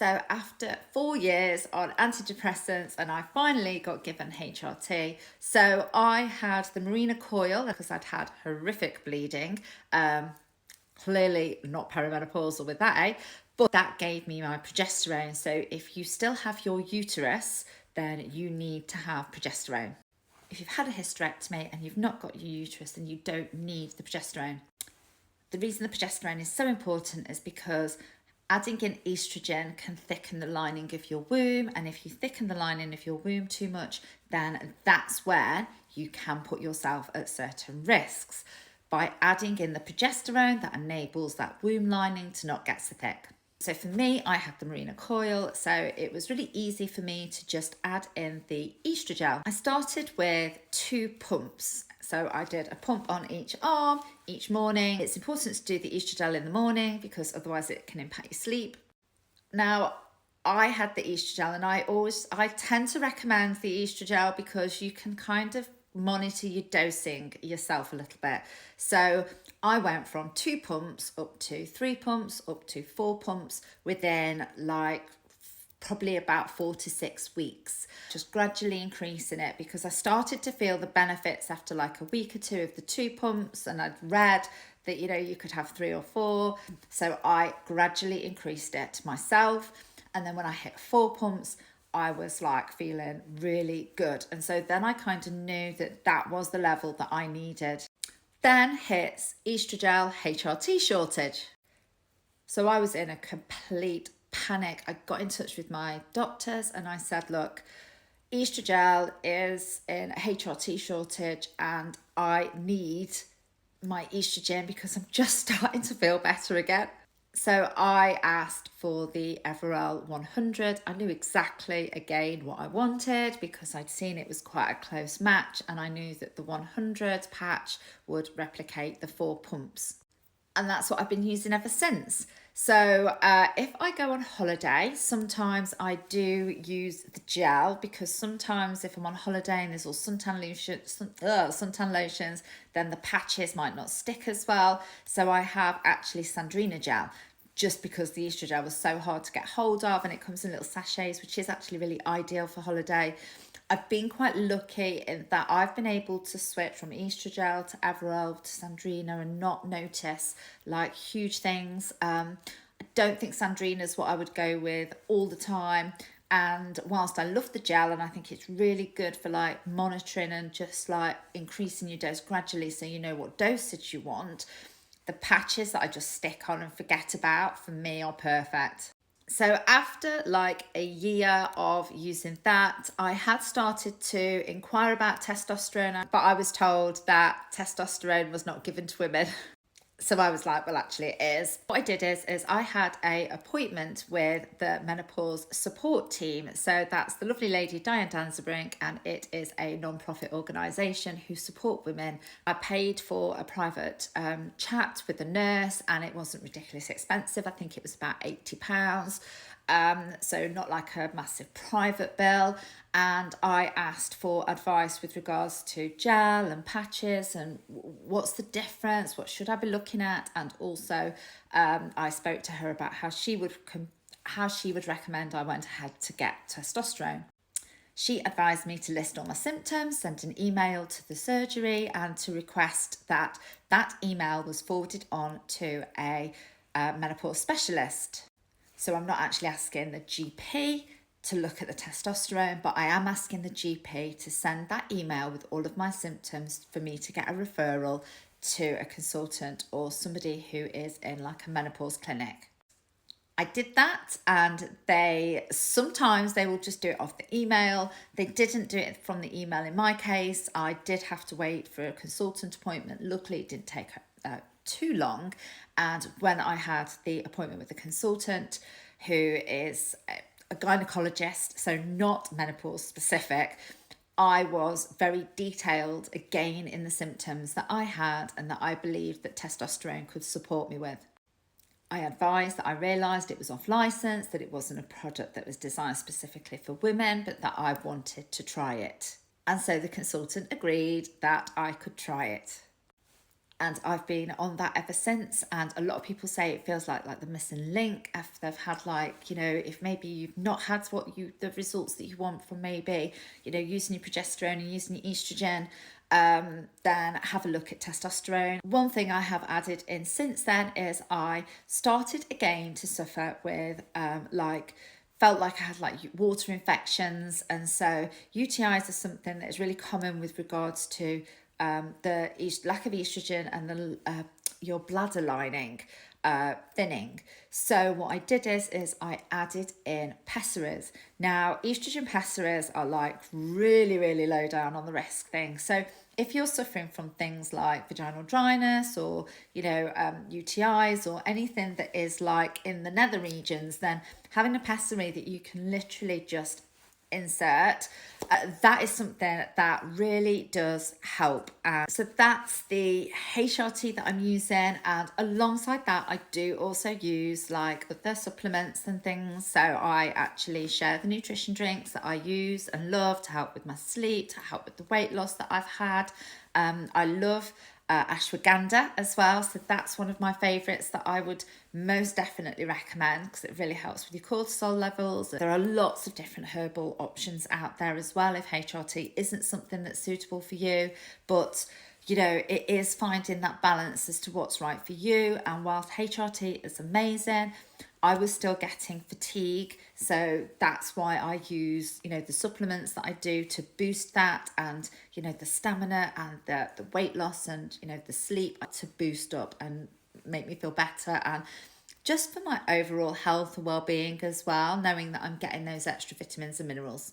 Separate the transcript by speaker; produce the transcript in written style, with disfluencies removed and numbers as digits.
Speaker 1: So after 4 years on antidepressants, and I finally got given HRT. So I had the mirena coil because I'd had horrific bleeding. Clearly not perimenopausal with that, but that gave me my progesterone. So if you still have your uterus, then you need to have progesterone. If you've had a hysterectomy and you've not got your uterus, then you don't need the progesterone. The reason the progesterone is so important is because adding in estrogen can thicken the lining of your womb, and if you thicken the lining of your womb too much, then that's where you can put yourself at certain risks. By adding in the progesterone, that enables that womb lining to not get so thick. So for me, I had the mirena coil, so it was really easy for me to just add in the estrogel. I started with 2 pumps. So I did a pump on each arm each morning. It's important to do the estrogel in the morning because otherwise it can impact your sleep. Now, I had the estrogel, and I tend to recommend the estrogel because you can kind of monitor your dosing yourself a little bit. So I went from 2 pumps up to 3 pumps up to 4 pumps within probably about 4 to 6 weeks, just gradually increasing it because I started to feel the benefits after like a week or 2 of the 2 pumps, and I'd read that you could have 3 or 4, so I gradually increased it myself. And then when I hit 4 pumps, I was like feeling really good, and so then I kind of knew that that was the level that I needed. Then hits estrogel HRT shortage. So I was in a complete panic. I got in touch with my doctors and I said, look, estrogel is in a HRT shortage and I need my estrogen because I'm just starting to feel better again. So I asked for the Everell 100. I knew exactly again what I wanted because I'd seen it was quite a close match, and I knew that the 100 patch would replicate the 4 pumps. And that's what I've been using ever since. So if I go on holiday, sometimes I do use the gel because sometimes if I'm on holiday and there's all suntan lotions, then the patches might not stick as well. So I have actually Sandrina gel, just because the estrogel was so hard to get hold of, and it comes in little sachets, which is actually really ideal for holiday. I've been quite lucky in that I've been able to switch from estrogel to Everell to Sandrina and not notice like huge things. I don't think Sandrina is what I would go with all the time. And whilst I love the gel and I think it's really good for like monitoring and just like increasing your dose gradually so you know what dosage you want, the patches that I just stick on and forget about for me are perfect. So after like a year of using that, I had started to inquire about testosterone, but I was told that testosterone was not given to women. So I was like, well, actually it is. What I did is I had a appointment with the menopause support team. So that's the lovely lady, Diane Danzebrink, and it is a non-profit organisation who support women. I paid for a private chat with the nurse, and it wasn't ridiculously expensive. I think it was about £80. So not like a massive private bill. And I asked for advice with regards to gel and patches and what's the difference, what should I be looking at, and also I spoke to her about how she would recommend I went ahead to get testosterone. She advised me to list all my symptoms, send an email to the surgery, and to request that that email was forwarded on to a menopause specialist. So I'm not actually asking the GP to look at the testosterone, but I am asking the GP to send that email with all of my symptoms for me to get a referral to a consultant or somebody who is in like a menopause clinic. I did that, and sometimes they will just do it off the email. They didn't do it from the email in my case. I did have to wait for a consultant appointment. Luckily, it didn't take too long. And when I had the appointment with the consultant, who is a gynecologist, so not menopause specific, I was very detailed again in the symptoms that I had and that I believed that testosterone could support me with. I advised that I realised it was off licence, that it wasn't a product that was designed specifically for women, but that I wanted to try it. And so the consultant agreed that I could try it. And I've been on that ever since. And a lot of people say it feels like the missing link after they've had, like, you know, if maybe you've not had the results that you want from maybe, you know, using your progesterone and using your estrogen, then have a look at testosterone. One thing I have added in since then is I started again to suffer with felt like I had like water infections, and so UTIs are something that is really common with regards to the lack of estrogen and the your bladder lining thinning. So what I did is I added in pessaries. Now estrogen pessaries are like really low down on the risk thing. So if you're suffering from things like vaginal dryness or, you know, UTIs or anything that is like in the nether regions, then having a pessary that you can literally just insert, that is something that really does help. So that's the HRT that I'm using, and alongside that I do also use like other supplements and things. So I actually share the nutrition drinks that I use and love to help with my sleep, to help with the weight loss that I've had. I love ashwagandha as well, so that's one of my favorites that I would most definitely recommend because it really helps with your cortisol levels. There are lots of different herbal options out there as well if HRT isn't something that's suitable for you, but you know, it is finding that balance as to what's right for you. And whilst HRT is amazing, I was still getting fatigue, so that's why I use, you know, the supplements that I do to boost that, and you know, the stamina and the weight loss and, you know, the sleep to boost up and make me feel better, and just for my overall health and well-being as well, knowing that I'm getting those extra vitamins and minerals.